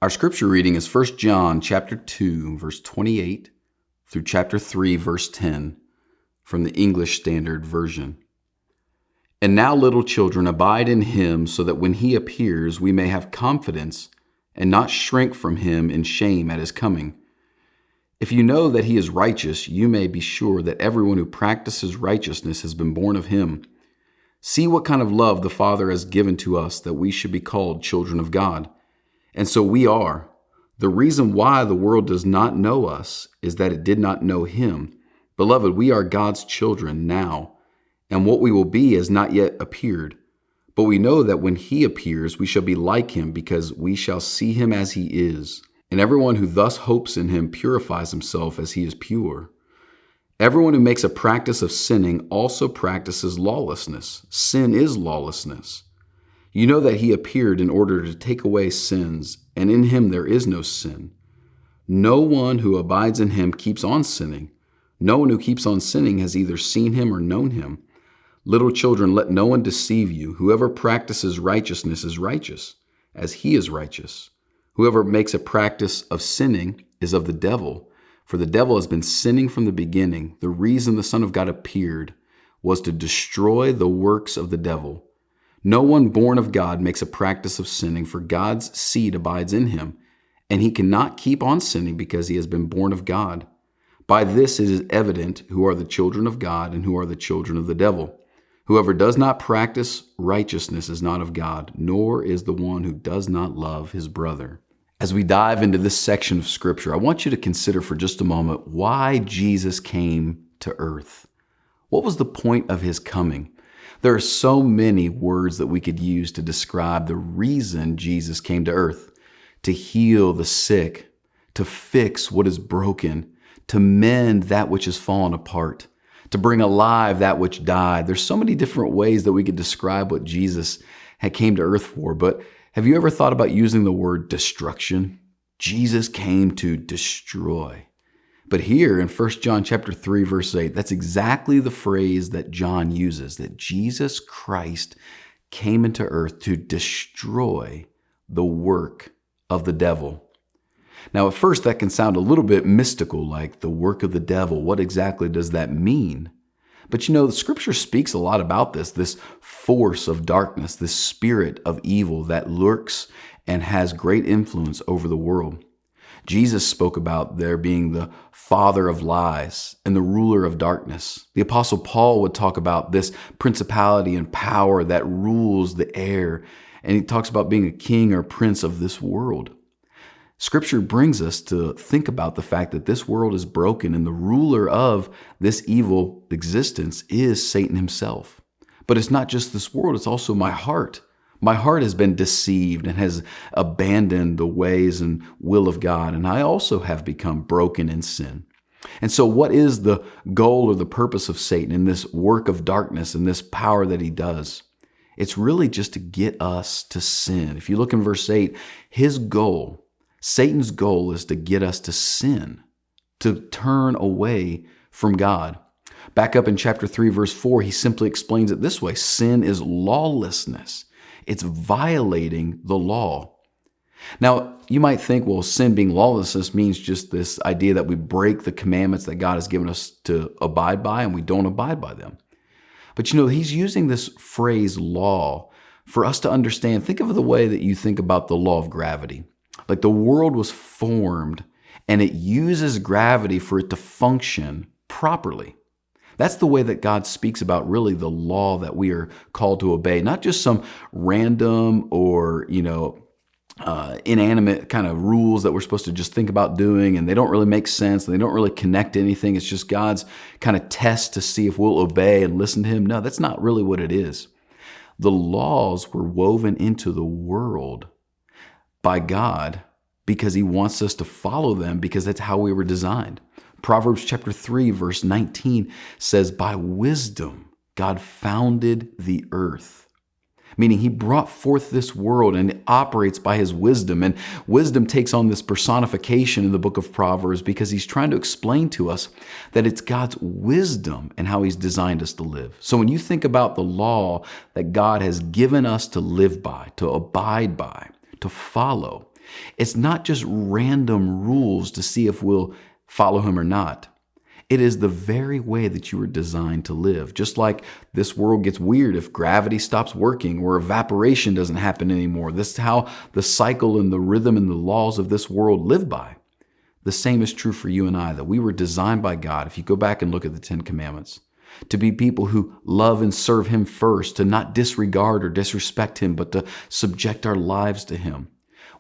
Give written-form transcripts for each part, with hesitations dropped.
Our scripture reading is 1 John chapter 2, verse 28 through chapter 3, verse 10 from the English Standard Version. And now, little children, abide in him so that when he appears, we may have confidence and not shrink from him in shame at his coming. If you know that he is righteous, you may be sure that everyone who practices righteousness has been born of him. See what kind of love the Father has given to us that we should be called children of God. And so we are. The reason why the world does not know us is that it did not know him. Beloved, we are God's children now, and what we will be has not yet appeared. But we know that when he appears, we shall be like him because we shall see him as he is. And everyone who thus hopes in him purifies himself as he is pure. Everyone who makes a practice of sinning also practices lawlessness. Sin is lawlessness. You know that he appeared in order to take away sins, and in him there is no sin. No one who abides in him keeps on sinning. No one who keeps on sinning has either seen him or known him. Little children, let no one deceive you. Whoever practices righteousness is righteous, as he is righteous. Whoever makes a practice of sinning is of the devil, for the devil has been sinning from the beginning. The reason the Son of God appeared was to destroy the works of the devil. No one born of God makes a practice of sinning, for God's seed abides in him, and he cannot keep on sinning because he has been born of God. By this it is evident who are the children of God and who are the children of the devil. Whoever does not practice righteousness is not of God, nor is the one who does not love his brother. As we dive into this section of Scripture, I want you to consider for just a moment why Jesus came to earth. What was the point of his coming? There are so many words that we could use to describe the reason Jesus came to earth: to heal the sick, to fix what is broken, to mend that which has fallen apart, to bring alive that which died. There's so many different ways that we could describe what Jesus had came to earth for. But have you ever thought about using the word destruction? Jesus came to destroy. But here in 1 John chapter 3, verse 8, that's exactly the phrase that John uses, that Jesus Christ came into earth to destroy the work of the devil. Now, at first, that can sound a little bit mystical, like the work of the devil. What exactly does that mean? But you know, the scripture speaks a lot about this force of darkness, this spirit of evil that lurks and has great influence over the world. Jesus spoke about there being the father of lies and the ruler of darkness. The Apostle Paul would talk about this principality and power that rules the air, and he talks about being a king or prince of this world. Scripture brings us to think about the fact that this world is broken and the ruler of this evil existence is Satan himself. But it's not just this world, it's also my heart. My heart has been deceived and has abandoned the ways and will of God, and I also have become broken in sin. And so what is the goal or the purpose of Satan in this work of darkness and this power that he does? It's really just to get us to sin. If you look in verse 8, Satan's goal is to get us to sin, to turn away from God. Back up in chapter 3, verse 4, he simply explains it this way: sin is lawlessness. It's violating the law. Now, you might think, well, sin being lawlessness means just this idea that we break the commandments that God has given us to abide by, and we don't abide by them. But you know, he's using this phrase law for us to understand. Think of the way that you think about the law of gravity. Like the world was formed and it uses gravity for it to function properly. That's the way that God speaks about really the law that we are called to obey, not just some random or, inanimate kind of rules that we're supposed to just think about doing, and they don't really make sense. And they don't really connect to anything. It's just God's kind of test to see if we'll obey and listen to him. No, that's not really what it is. The laws were woven into the world by God because he wants us to follow them, because that's how we were designed. Proverbs chapter 3, verse 19 says, by wisdom, God founded the earth. Meaning he brought forth this world and it operates by his wisdom. And wisdom takes on this personification in the book of Proverbs because he's trying to explain to us that it's God's wisdom and how he's designed us to live. So when you think about the law that God has given us to live by, to abide by, to follow, It's not just random rules to see if we'll follow him or not. It is the very way that you were designed to live. Just like this world gets weird if gravity stops working or evaporation doesn't happen anymore. This is how the cycle and the rhythm and the laws of this world live by. The same is true for you and I, that we were designed by God. If you go back and look at the 10 Commandments, to be people who love and serve him first, to not disregard or disrespect him, but to subject our lives to him.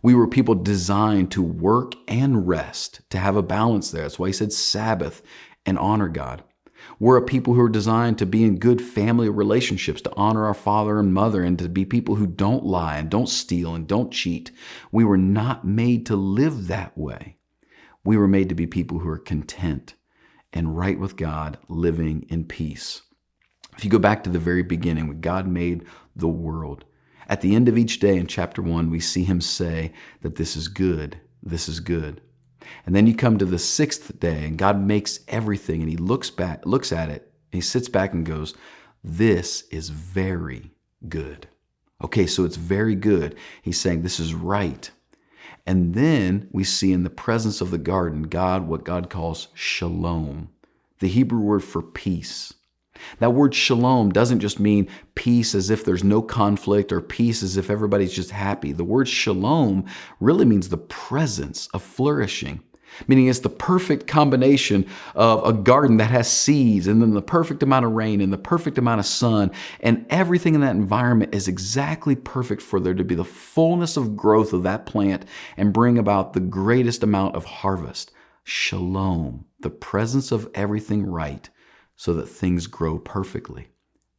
We were people designed to work and rest, to have a balance there. That's why he said Sabbath and honor God. We're a people who are designed to be in good family relationships, to honor our father and mother, and to be people who don't lie and don't steal and don't cheat. We were not made to live that way. We were made to be people who are content and right with God, living in peace. If you go back to the very beginning, when God made the world, at the end of each day in chapter 1, we see him say that this is good, this is good. And then you come to the 6th day and God makes everything and he looks at it, and he sits back and goes, this is very good. Okay, so it's very good. He's saying this is right. And then we see in the presence of the garden, what God calls shalom, the Hebrew word for peace. That word shalom doesn't just mean peace as if there's no conflict or peace as if everybody's just happy. The word shalom really means the presence of flourishing, meaning it's the perfect combination of a garden that has seeds and then the perfect amount of rain and the perfect amount of sun, and everything in that environment is exactly perfect for there to be the fullness of growth of that plant and bring about the greatest amount of harvest. Shalom, the presence of everything right, so that things grow perfectly.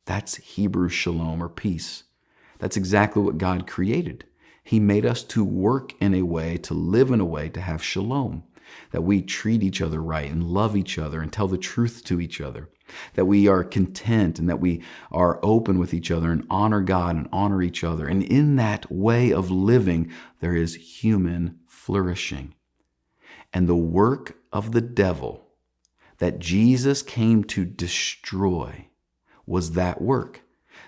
That's Hebrew shalom, or peace. That's exactly what God created. He made us to work in a way, to live in a way, to have shalom, that we treat each other right and love each other and tell the truth to each other, that we are content and that we are open with each other and honor God and honor each other. And in that way of living, there is human flourishing. And the work of the devil that Jesus came to destroy was that work.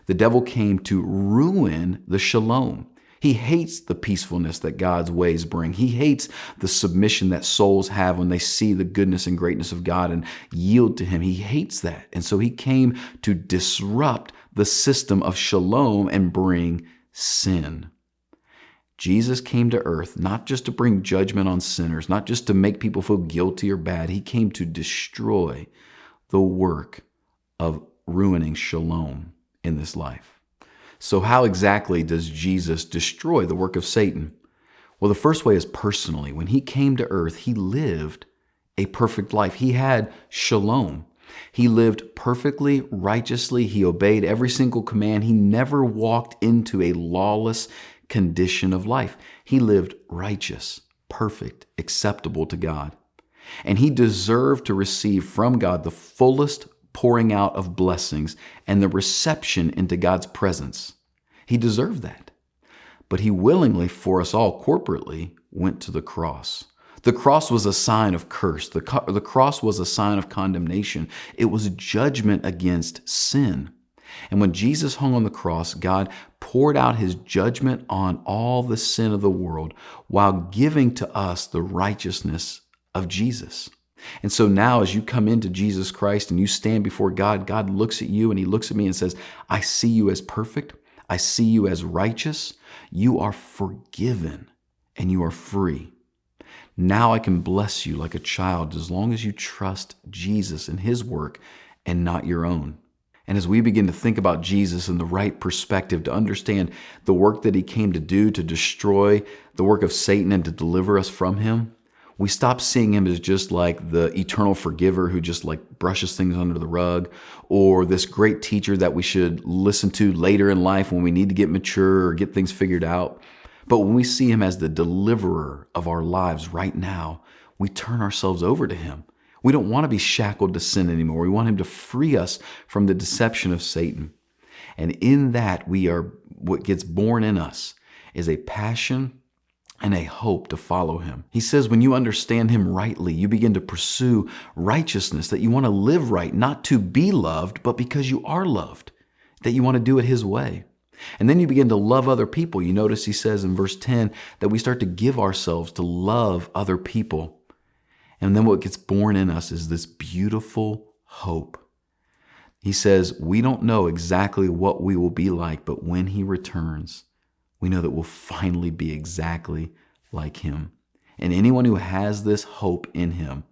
The devil came to ruin the shalom. He hates the peacefulness that God's ways bring. He hates the submission that souls have when they see the goodness and greatness of God and yield to him. He hates that. And so he came to disrupt the system of shalom and bring sin. Jesus came to earth not just to bring judgment on sinners, not just to make people feel guilty or bad. He came to destroy the work of ruining shalom in this life. So how exactly does Jesus destroy the work of Satan? Well, the first way is personally. When he came to earth, he lived a perfect life. He had shalom. He lived perfectly, righteously. He obeyed every single command. He never walked into a lawless condition of life. He lived righteous, perfect, acceptable to God. And he deserved to receive from God the fullest pouring out of blessings and the reception into God's presence. He deserved that. But he willingly, for us all corporately, went to the cross. The cross was a sign of curse. The cross was a sign of condemnation. It was judgment against sin. And when Jesus hung on the cross, God poured out his judgment on all the sin of the world while giving to us the righteousness of Jesus. And so now as you come into Jesus Christ and you stand before God, God looks at you and he looks at me and says, I see you as perfect. I see you as righteous. You are forgiven and you are free. Now I can bless you like a child as long as you trust Jesus and his work and not your own. And as we begin to think about Jesus in the right perspective, to understand the work that he came to do to destroy the work of Satan and to deliver us from him, we stop seeing him as just like the eternal forgiver who just like brushes things under the rug, or this great teacher that we should listen to later in life when we need to get mature or get things figured out. But when we see him as the deliverer of our lives right now, we turn ourselves over to him. We don't want to be shackled to sin anymore. We want him to free us from the deception of Satan. And in that, what gets born in us is a passion and a hope to follow him. He says when you understand him rightly, you begin to pursue righteousness, that you want to live right, not to be loved, but because you are loved, that you want to do it his way. And then you begin to love other people. You notice he says in verse 10 that we start to give ourselves to love other people. And then what gets born in us is this beautiful hope. He says, we don't know exactly what we will be like, but when he returns, we know that we'll finally be exactly like him. And anyone who has this hope in him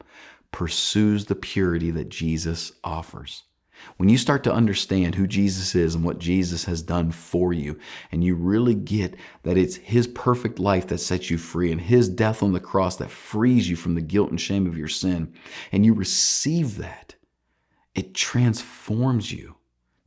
pursues the purity that Jesus offers. When you start to understand who Jesus is and what Jesus has done for you, and you really get that it's his perfect life that sets you free and his death on the cross that frees you from the guilt and shame of your sin, and you receive that, it transforms you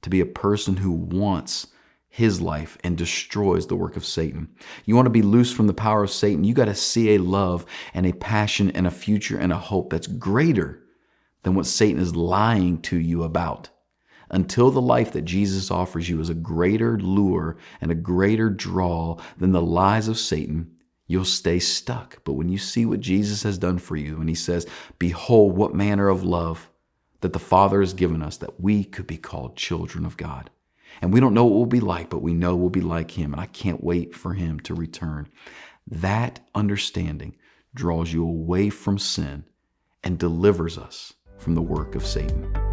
to be a person who wants his life and destroys the work of Satan. You want to be loose from the power of Satan. You got to see a love and a passion and a future and a hope that's greater than what Satan is lying to you about. Until the life that Jesus offers you is a greater lure and a greater draw than the lies of Satan, you'll stay stuck. But when you see what Jesus has done for you, and he says, behold, what manner of love that the Father has given us, that we could be called children of God. And we don't know what we'll be like, but we know we'll be like him. And I can't wait for him to return. That understanding draws you away from sin and delivers us from the work of Satan.